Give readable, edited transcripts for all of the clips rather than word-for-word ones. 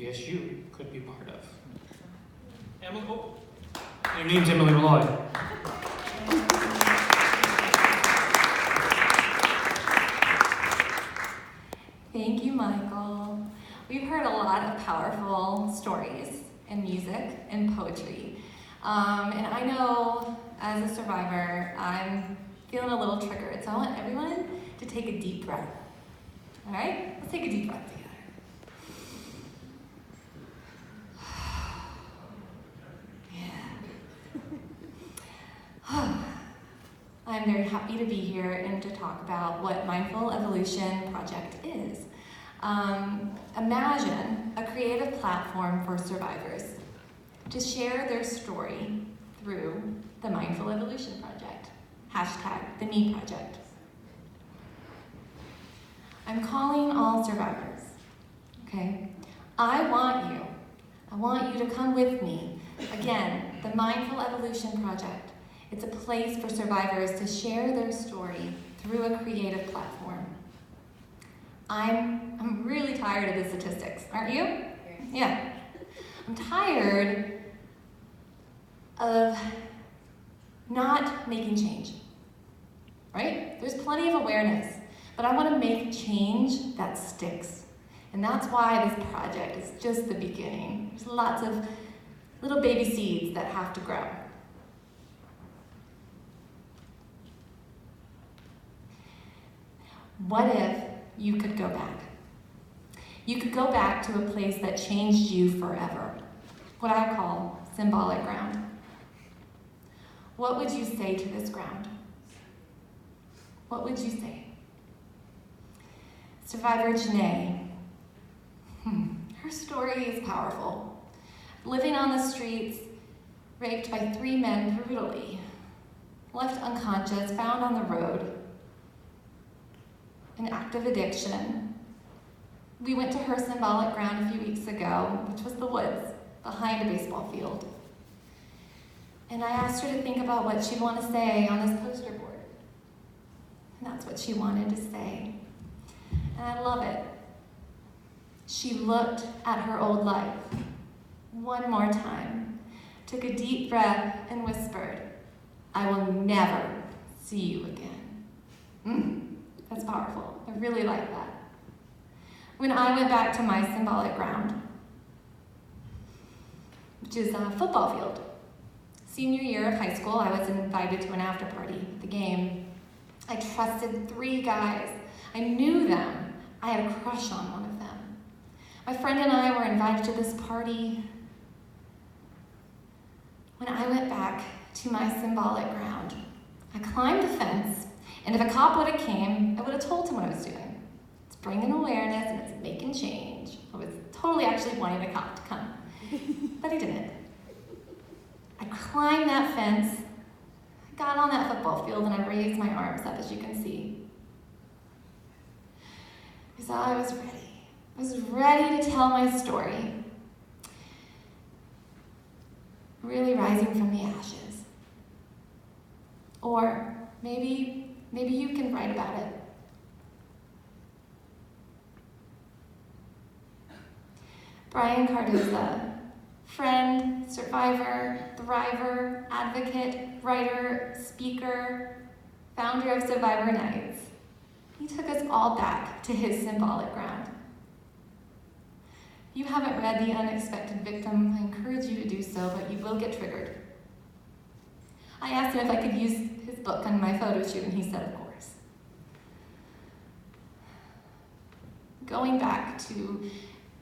yes, you could be part of. Emily, your name's Emily Malloy. Thank you, Michael. We've heard a lot of powerful stories in music and poetry. And I know as a survivor, I'm feeling a little triggered. So I want everyone to take a deep breath. All right? Let's take a deep breath together. I'm very happy to be here and to talk about what Mindful Evolution Project is. Imagine a creative platform for survivors to share their story through the Mindful Evolution Project, #TheMe Project. I'm calling all survivors, okay? I want you to come with me. Again, the Mindful Evolution Project. It's a place for survivors to share their story through a creative platform. I'm really tired of the statistics, aren't you? Yeah. I'm tired of not making change, right? There's plenty of awareness, but I want to make change that sticks. And that's why this project is just the beginning. There's lots of little baby seeds that have to grow. What if you could go back? You could go back to a place that changed you forever, what I call symbolic ground. What would you say to this ground? What would you say? Survivor Janae, her story is powerful. Living on the streets, raped by 3 men brutally, left unconscious, found on the road, an active addiction. We went to her symbolic ground a few weeks ago, which was the woods behind a baseball field. And I asked her to think about what she'd want to say on this poster board. And that's what she wanted to say. And I love it. She looked at her old life one more time, took a deep breath, and whispered, "I will never see you again." That's powerful. I really like that. When I went back to my symbolic ground, which is a football field, senior year of high school, I was invited to an after party at the game. I trusted 3 guys. I knew them. I had a crush on one of them. My friend and I were invited to this party. When I went back to my symbolic ground, I climbed the fence. And if a cop would have came, I would have told him what I was doing. It's bringing awareness and it's making change. I was totally actually wanting the cop to come, but he didn't. I climbed that fence, got on that football field, and I raised my arms up, as you can see. Because I was ready. I was ready to tell my story. Really rising from the ashes. Or maybe you can write about it. Brian Cardoza, friend, survivor, thriver, advocate, writer, speaker, founder of Survivor Nights. He took us all back to his symbolic ground. If you haven't read The Unexpected Victim, I encourage you to do so, but you will get triggered. I asked him if I could use his book on my photo shoot, and he said, of course. Going back to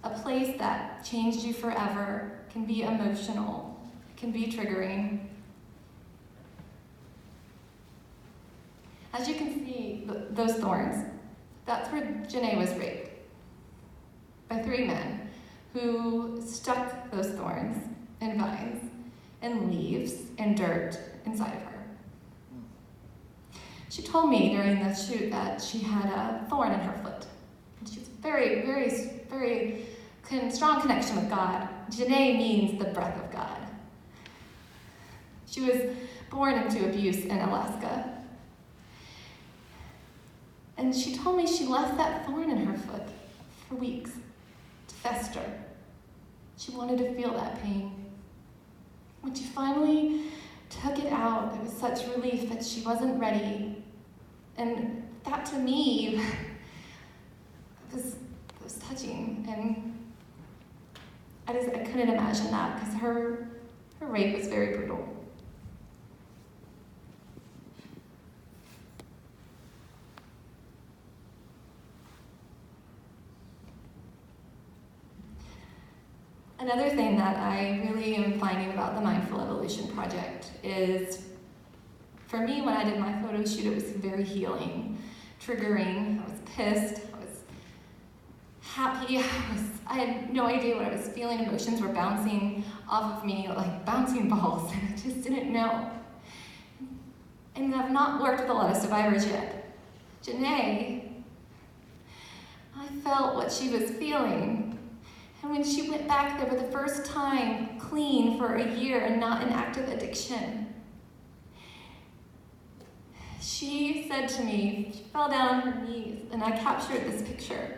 a place that changed you forever can be emotional, can be triggering. As you can see, those thorns, that's where Janae was raped by 3 men who stuck those thorns and vines and leaves and dirt inside of her. She told me during the shoot that she had a thorn in her foot. And she's very, very, very strong connection with God. Janae means the breath of God. She was born into abuse in Alaska. And she told me she left that thorn in her foot for weeks to fester. She wanted to feel that pain. When she finally took it out, it was such relief that she wasn't ready. And that to me was touching. And I couldn't imagine that because her rape was very brutal. Another thing that I really am finding about the Mindful Evolution Project is, for me, when I did my photo shoot, it was very healing, triggering. I was pissed, I was happy, I had no idea what I was feeling. Emotions were bouncing off of me like bouncing balls, and I just didn't know. And I've not worked with a lot of survivors yet. Janae, I felt what she was feeling. And when she went back there for the first time, clean for a year and not in active addiction, she said to me, she fell down on her knees, and I captured this picture.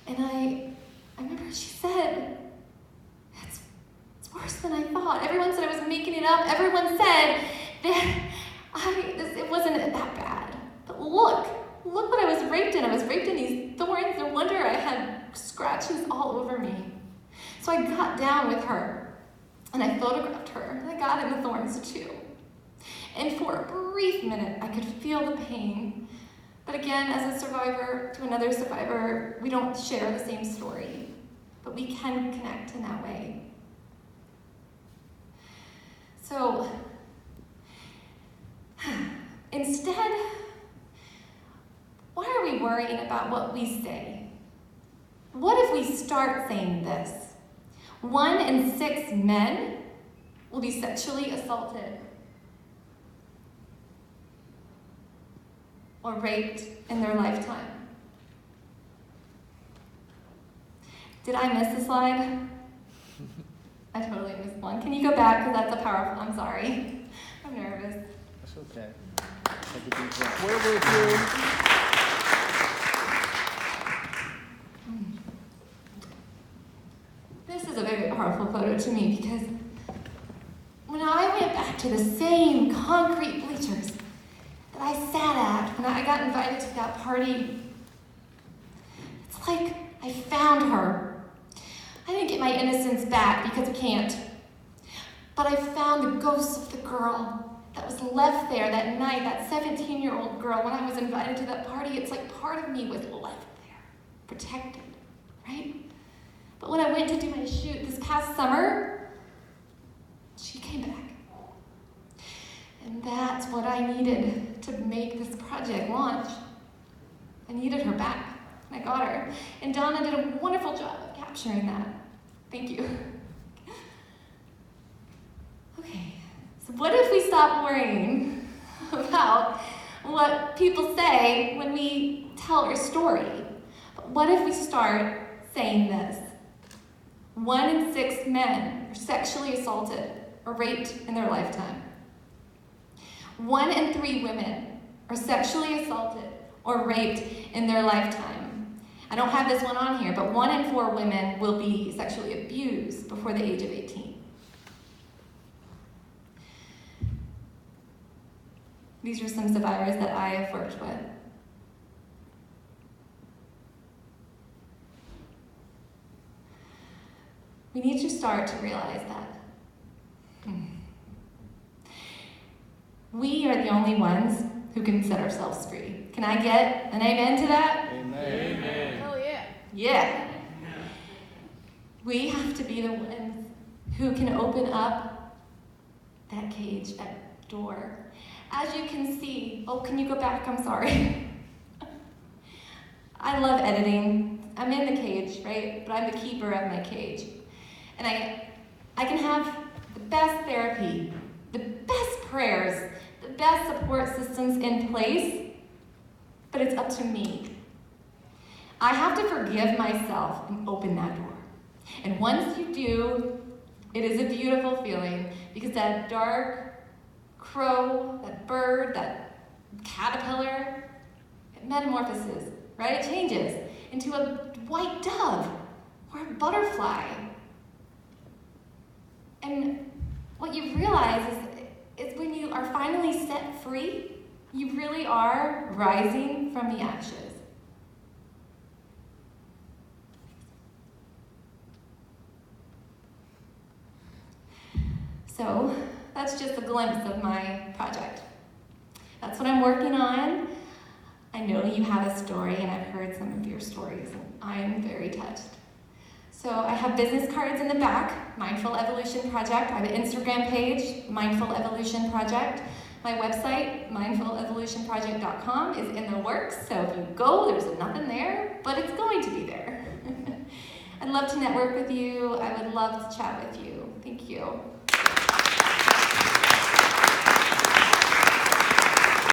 And I remember she said, it's worse than I thought. Everyone said I was making it up. Everyone said that it wasn't that bad. But look what I was raped in. I was raped in these thorns. No wonder I had scratches all over me. So I got down with her, and I photographed her, and I got in the thorns too. And for a brief minute, I could feel the pain. But again, as a survivor to another survivor, we don't share the same story, but we can connect in that way. So, instead, why are we worrying about what we say? What if we start saying this? 1 in 6 men will be sexually assaulted or raped in their lifetime. Did I miss a slide? I totally missed one. Can you go back, because that's a powerful, I'm sorry. I'm nervous. That's okay. Where were you? This is a very powerful photo to me because when I went back to the same concrete bleachers that I sat at when I got invited to that party, it's like I found her. I didn't get my innocence back because I can't, but I found the ghost of the girl that was left there that night, that 17-year-old girl. When I was invited to that party, it's like part of me was left there, protected, right? But when I went to do my shoot this past summer, she came back. And that's what I needed to make this project launch. I needed her back. I got her. And Donna did a wonderful job of capturing that. Thank you. Okay, so what if we stop worrying about what people say when we tell our story? But what if we start saying this? 1 in 6 men are sexually assaulted or raped in their lifetime. 1 in 3 women are sexually assaulted or raped in their lifetime. I don't have this one on here, but 1 in 4 women will be sexually abused before the age of 18. These are some survivors that I have worked with. We need to start to realize that we are the only ones who can set ourselves free. Can I get an amen to that? Amen. Amen. Hell yeah. Yeah. We have to be the ones who can open up that cage, that door. As you can see, oh, can you go back? I'm sorry. I love editing. I'm in the cage, right? But I'm the keeper of my cage. And I can have the best therapy, the best prayers, the best support systems in place, but it's up to me. I have to forgive myself and open that door. And once you do, it is a beautiful feeling, because that dark crow, that bird, that caterpillar, it metamorphoses, right? It changes into a white dove or a butterfly And what you realize is when you are finally set free, you really are rising from the ashes. So that's just a glimpse of my project. That's what I'm working on. I know you have a story, and I've heard some of your stories, and I'm very touched. So I have business cards in the back, Mindful Evolution Project. I have an Instagram page, Mindful Evolution Project. My website, mindfulevolutionproject.com, is in the works, so if you go, there's nothing there, but it's going to be there. I'd love to network with you. I would love to chat with you. Thank you.